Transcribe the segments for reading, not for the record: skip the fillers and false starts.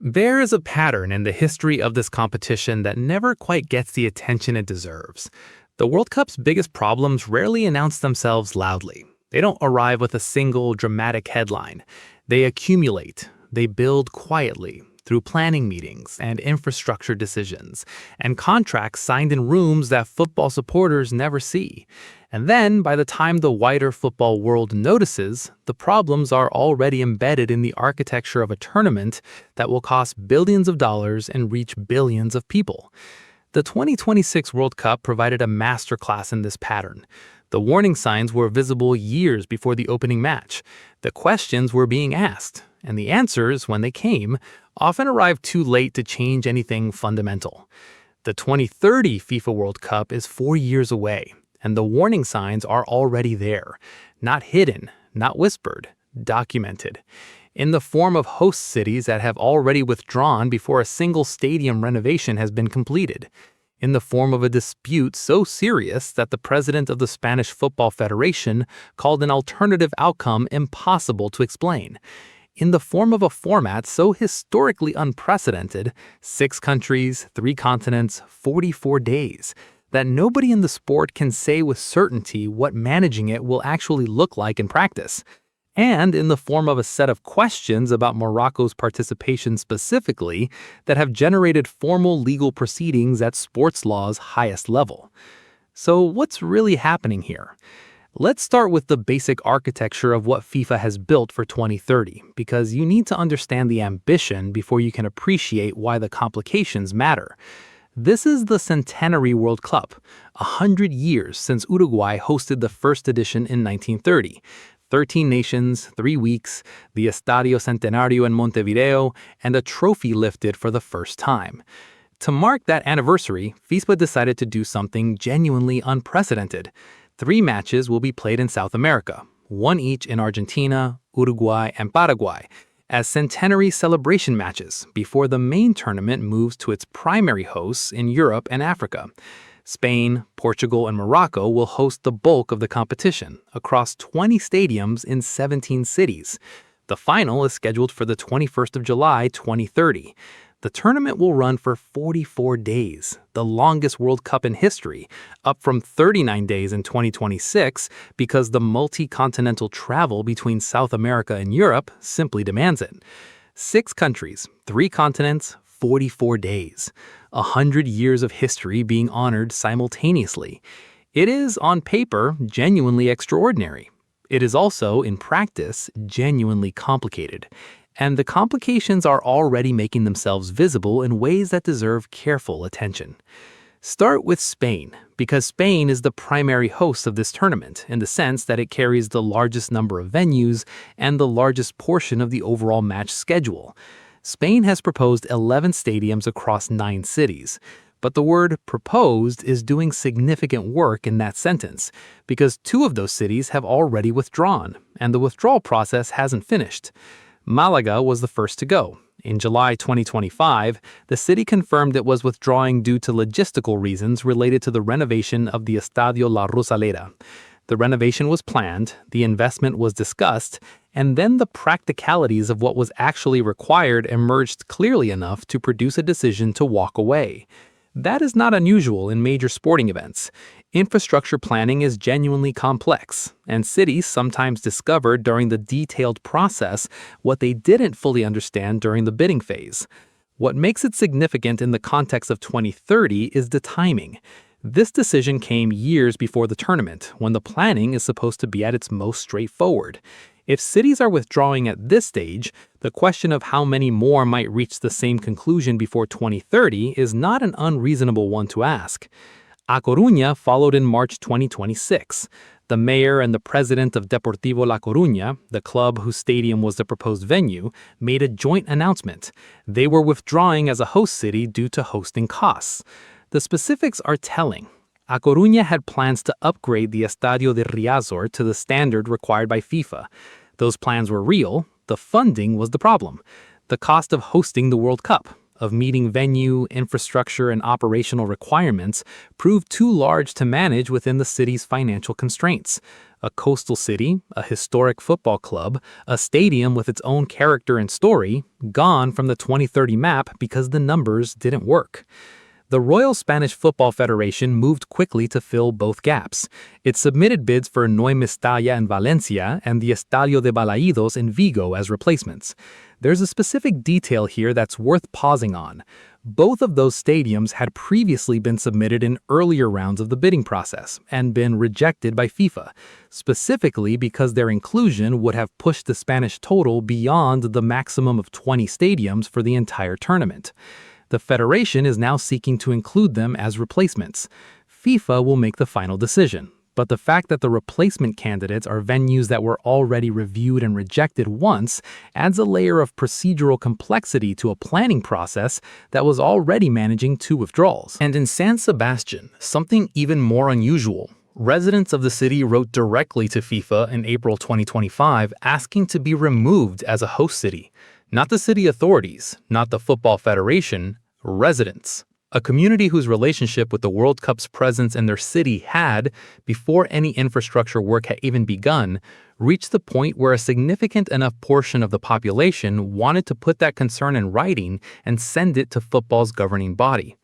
There is a pattern in the history of this competition that never quite gets the attention it deserves. The World Cup's biggest problems rarely announce themselves loudly. They don't arrive with a single dramatic headline. They accumulate. They build quietly through planning meetings and infrastructure decisions and contracts signed in rooms that football supporters never see. And then, by the time the wider football world notices, the problems are already embedded in the architecture of a tournament that will cost billions of dollars and reach billions of people. The 2026 World Cup provided a masterclass in this pattern. The warning signs were visible years before the opening match. The questions were being asked, and the answers, when they came, often arrived too late to change anything fundamental. The 2030 FIFA World Cup is 4 years away, and the warning signs are already there. Not hidden, not whispered, documented. In the form of host cities that have already withdrawn before a single stadium renovation has been completed. In the form of a dispute so serious that the president of the Spanish Football Federation called an alternative outcome impossible to explain. In the form of a format so historically unprecedented, 6 countries, 3 continents, 44 days, that nobody in the sport can say with certainty what managing it will actually look like in practice. And in the form of a set of questions about Morocco's participation specifically that have generated formal legal proceedings at sports law's highest level. So what's really happening here? Let's start with the basic architecture of what FIFA has built for 2030, because you need to understand the ambition before you can appreciate why the complications matter. This is the Centenary World Cup, 100 years since Uruguay hosted the first edition in 1930. 13 nations, 3 weeks, the Estadio Centenario in Montevideo, and a trophy lifted for the first time. To mark that anniversary, FIFA decided to do something genuinely unprecedented. 3 matches will be played in South America, 1 each in Argentina, Uruguay, and Paraguay, as centenary celebration matches before the main tournament moves to its primary hosts in Europe and Africa. Spain, Portugal, and Morocco will host the bulk of the competition across 20 stadiums in 17 cities. The final is scheduled for the 21st of July, 2030. The tournament will run for 44 days, the longest World Cup in history, up from 39 days in 2026 because the multi-continental travel between South America and Europe simply demands it. 6 countries, 3 continents, 44 days. 100 years of history being honored simultaneously. It is, on paper, genuinely extraordinary. It is also, in practice, genuinely complicated. And the complications are already making themselves visible in ways that deserve careful attention. Start with Spain, because Spain is the primary host of this tournament in the sense that it carries the largest number of venues and the largest portion of the overall match schedule. Spain has proposed 11 stadiums across 9 cities. But the word proposed is doing significant work in that sentence, because 2 of those cities have already withdrawn, and the withdrawal process hasn't finished. Malaga was the first to go. In July 2025, the city confirmed it was withdrawing due to logistical reasons related to the renovation of the Estadio La Rosaleda. The renovation was planned, the investment was discussed, and then the practicalities of what was actually required emerged clearly enough to produce a decision to walk away. That is not unusual in major sporting events. Infrastructure planning is genuinely complex, and cities sometimes discover during the detailed process what they didn't fully understand during the bidding phase. What makes it significant in the context of 2030 is the timing. This decision came years before the tournament, when the planning is supposed to be at its most straightforward. If cities are withdrawing at this stage, the question of how many more might reach the same conclusion before 2030 is not an unreasonable one to ask. A Coruña followed in March 2026. The mayor and the president of Deportivo La Coruña, the club whose stadium was the proposed venue, made a joint announcement. They were withdrawing as a host city due to hosting costs. The specifics are telling. A Coruña had plans to upgrade the Estadio de Riazor to the standard required by FIFA. Those plans were real. The funding was the problem. The cost of hosting the World Cup, of meeting venue, infrastructure, and operational requirements proved too large to manage within the city's financial constraints. A coastal city, a historic football club, a stadium with its own character and story, gone from the 2030 map because the numbers didn't work. The Royal Spanish Football Federation moved quickly to fill both gaps. It submitted bids for Neu Mestalla in Valencia and the Estadio de Balaídos in Vigo as replacements. There's a specific detail here that's worth pausing on. Both of those stadiums had previously been submitted in earlier rounds of the bidding process and been rejected by FIFA, specifically because their inclusion would have pushed the Spanish total beyond the maximum of 20 stadiums for the entire tournament. The federation is now seeking to include them as replacements. FIFA will make the final decision, but the fact that the replacement candidates are venues that were already reviewed and rejected once adds a layer of procedural complexity to a planning process that was already managing 2 withdrawals. And in San Sebastian, something even more unusual. Residents of the city wrote directly to FIFA in April 2025 asking to be removed as a host city. Not the city authorities, not the Football Federation, residents. A community whose relationship with the World Cup's presence in their city had, before any infrastructure work had even begun, reached the point where a significant enough portion of the population wanted to put that concern in writing and send it to football's governing body.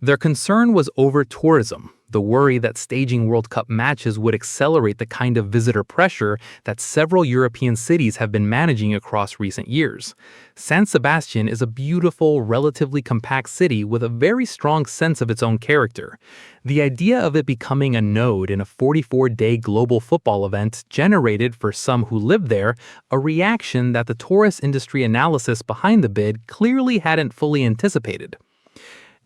Their concern was over tourism, the worry that staging World Cup matches would accelerate the kind of visitor pressure that several European cities have been managing across recent years. San Sebastian is a beautiful, relatively compact city with a very strong sense of its own character. The idea of it becoming a node in a 44-day global football event generated for some who live there a reaction that the tourist industry analysis behind the bid clearly hadn't fully anticipated.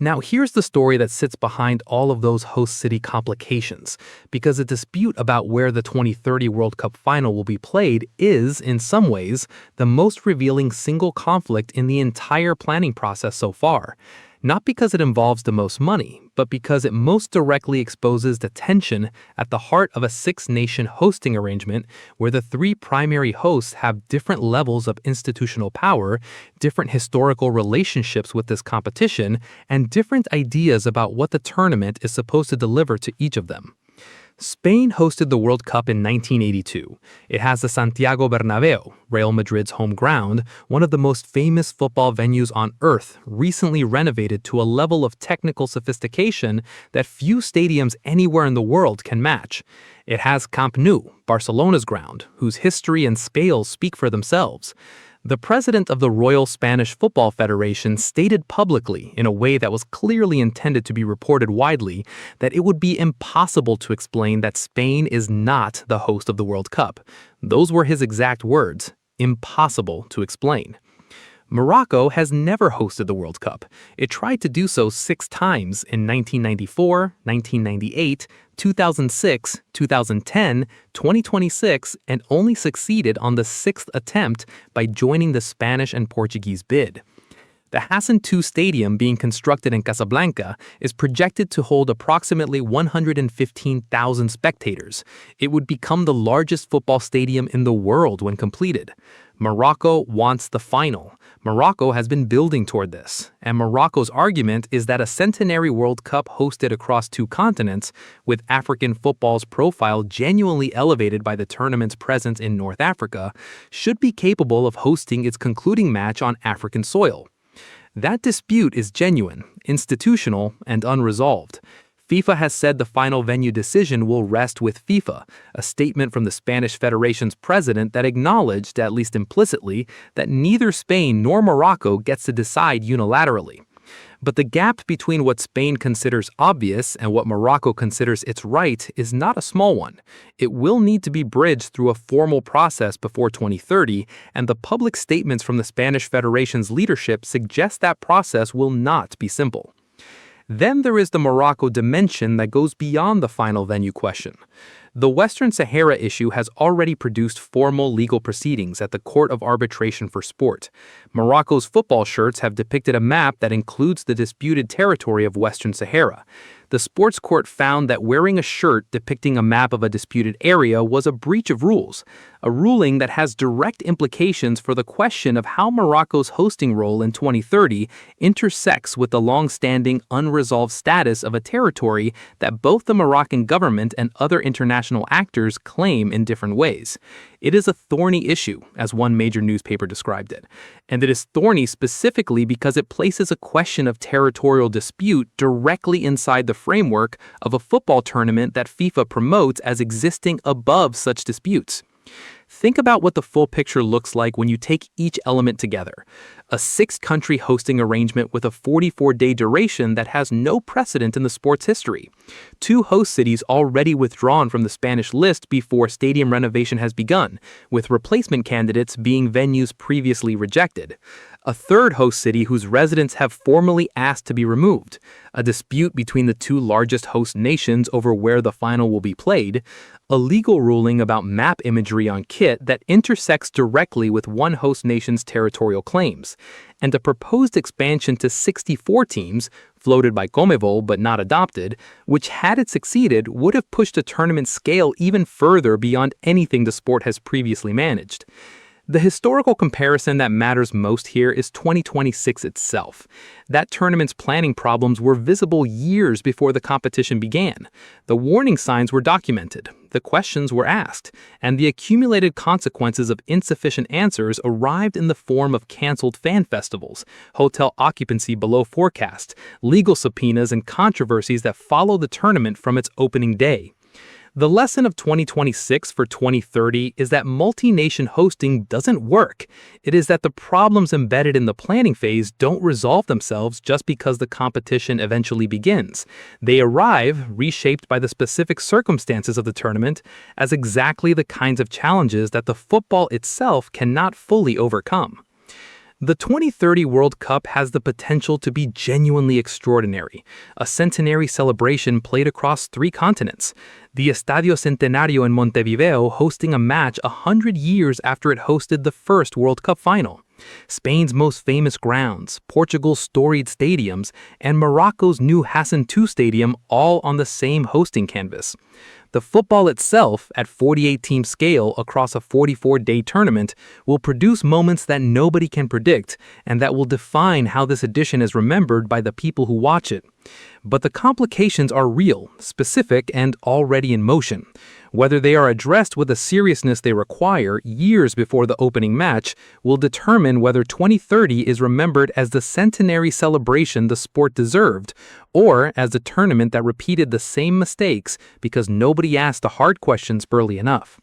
Now here's the story that sits behind all of those host city complications, because a dispute about where the 2030 World Cup final will be played is, in some ways, the most revealing single conflict in the entire planning process so far. Not because it involves the most money, but because it most directly exposes the tension at the heart of a 6-nation hosting arrangement where the 3 primary hosts have different levels of institutional power, different historical relationships with this competition, and different ideas about what the tournament is supposed to deliver to each of them. Spain hosted the World Cup in 1982. It has the Santiago Bernabéu, Real Madrid's home ground, one of the most famous football venues on earth, recently renovated to a level of technical sophistication that few stadiums anywhere in the world can match. It has Camp Nou, Barcelona's ground, whose history and scale speak for themselves. The president of the Royal Spanish Football Federation stated publicly, in a way that was clearly intended to be reported widely, that it would be impossible to explain that Spain is not the host of the World Cup. Those were his exact words, impossible to explain. Morocco has never hosted the World Cup. It tried to do so 6 times in 1994, 1998, 2006, 2010, 2026, and only succeeded on the 6th attempt by joining the Spanish and Portuguese bid. The Hassan II Stadium being constructed in Casablanca is projected to hold approximately 115,000 spectators. It would become the largest football stadium in the world when completed. Morocco wants the final. Morocco has been building toward this, and Morocco's argument is that a centenary World Cup hosted across 2 continents, with African football's profile genuinely elevated by the tournament's presence in North Africa, should be capable of hosting its concluding match on African soil. That dispute is genuine, institutional, and unresolved. FIFA has said the final venue decision will rest with FIFA, a statement from the Spanish Federation's president that acknowledged, at least implicitly, that neither Spain nor Morocco gets to decide unilaterally. But the gap between what Spain considers obvious and what Morocco considers its right is not a small one. It will need to be bridged through a formal process before 2030, and the public statements from the Spanish Federation's leadership suggest that process will not be simple. Then there is the Morocco dimension that goes beyond the final venue question. The Western Sahara issue has already produced formal legal proceedings at the Court of Arbitration for Sport. Morocco's football shirts have depicted a map that includes the disputed territory of Western Sahara. The sports court found that wearing a shirt depicting a map of a disputed area was a breach of rules. a ruling that has direct implications for the question of how Morocco's hosting role in 2030 intersects with the long-standing unresolved status of a territory that both the Moroccan government and other international actors claim in different ways. It is a thorny issue, as one major newspaper described it, and it is thorny specifically because it places a question of territorial dispute directly inside the framework of a football tournament that FIFA promotes as existing above such disputes. Think about what the full picture looks like when you take each element together. A 6-country hosting arrangement with a 44-day duration that has no precedent in the sport's history. 2 host cities already withdrawn from the Spanish list before stadium renovation has begun, with replacement candidates being venues previously rejected. A 3rd host city whose residents have formally asked to be removed. A dispute between the 2 largest host nations over where the final will be played. A legal ruling about map imagery on kit that intersects directly with one host nation's territorial claims, and a proposed expansion to 64 teams, floated by CONMEBOL but not adopted, which had it succeeded would have pushed the tournament scale even further beyond anything the sport has previously managed. The historical comparison that matters most here is 2026 itself. That tournament's planning problems were visible years before the competition began. The warning signs were documented, the questions were asked, and the accumulated consequences of insufficient answers arrived in the form of canceled fan festivals, hotel occupancy below forecast, legal subpoenas, and controversies that follow the tournament from its opening day. The lesson of 2026 for 2030 is that multi-nation hosting doesn't work. It is that the problems embedded in the planning phase don't resolve themselves just because the competition eventually begins. They arrive, reshaped by the specific circumstances of the tournament, as exactly the kinds of challenges that the football itself cannot fully overcome. The 2030 World Cup has the potential to be genuinely extraordinary, a centenary celebration played across 3 continents. The Estadio Centenario in Montevideo hosting a match 100 years after it hosted the first World Cup final. Spain's most famous grounds, Portugal's storied stadiums, and Morocco's new Hassan II Stadium all on the same hosting canvas. The football itself, at 48-team scale across a 44-day tournament, will produce moments that nobody can predict and that will define how this edition is remembered by the people who watch it. But the complications are real, specific, and already in motion. Whether they are addressed with the seriousness they require years before the opening match will determine whether 2030 is remembered as the centenary celebration the sport deserved, or as a tournament that repeated the same mistakes because nobody asked the hard questions early enough.